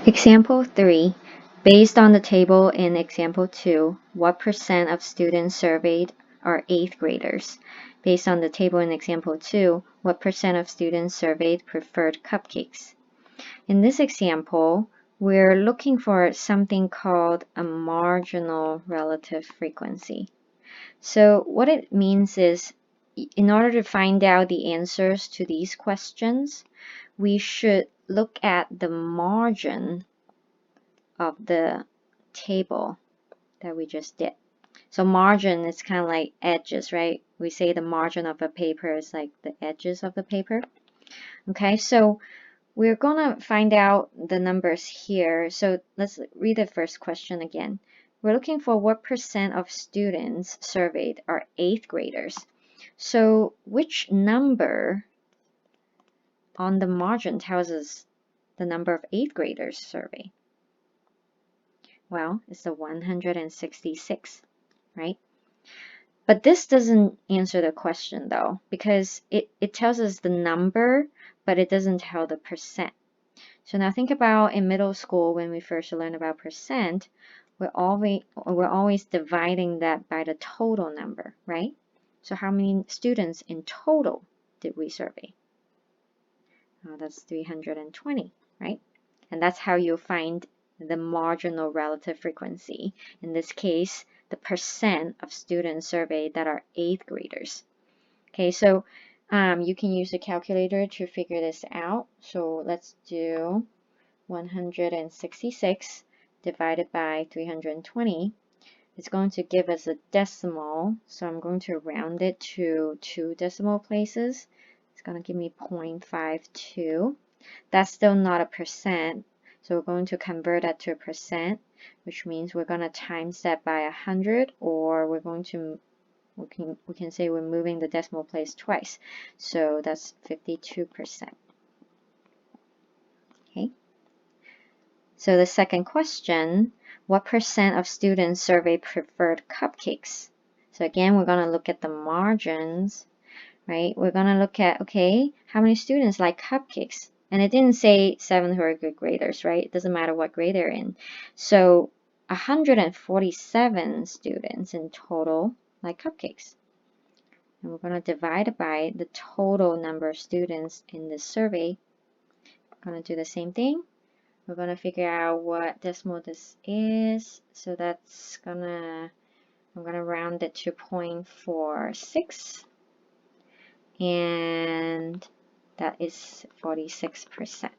Example 3. Based on the table in Example 2, what percent of students surveyed are 8th graders? Based on the table in Example 2, what percent of students surveyed preferred cupcakes? In this example, we're looking for something called a marginal relative frequency. So what it means is, in order to find out the answers to these questions, we should look at the margin of the table that we just did. So margin is kind of like edges, right? We say the margin of a paper is like the edges of the paper. Okay, so we're gonna find out the numbers here. So let's read the first question again. We're looking for what percent of students surveyed are 8th graders. So which number on the margin tells us the number of 8th graders surveyed? Well, it's the 166, right? But this doesn't answer the question though, because it tells us the number, but it doesn't tell the percent. So now think about in middle school when we first learn about percent, we're always dividing that by the total number, right? So how many students in total did we survey? That's 320, right? And that's how you find the marginal relative frequency. In this case, the percent of students surveyed that are 8th graders. Okay, so you can use a calculator to figure this out. So let's do 166 divided by 320. It's going to give us a decimal, so I'm going to round it to 2 decimal places. It's going to give me 0.52. That's still not a percent, so we're going to convert that to a percent, which means we're going to times that by 100, or we can say we're moving the decimal place twice, so that's 52%. Okay. So the second question, what percent of students surveyed preferred cupcakes? So again, we're going to look at the margins, right? We're going to look at, okay, how many students like cupcakes? And it didn't say 7th or 8th graders, right? It doesn't matter what grade they're in. So 147 students in total like cupcakes. And we're going to divide it by the total number of students in this survey. We're going to do the same thing. We're going to figure out what decimal this is. So that's I'm going to round it to 0.46. And that is 46%.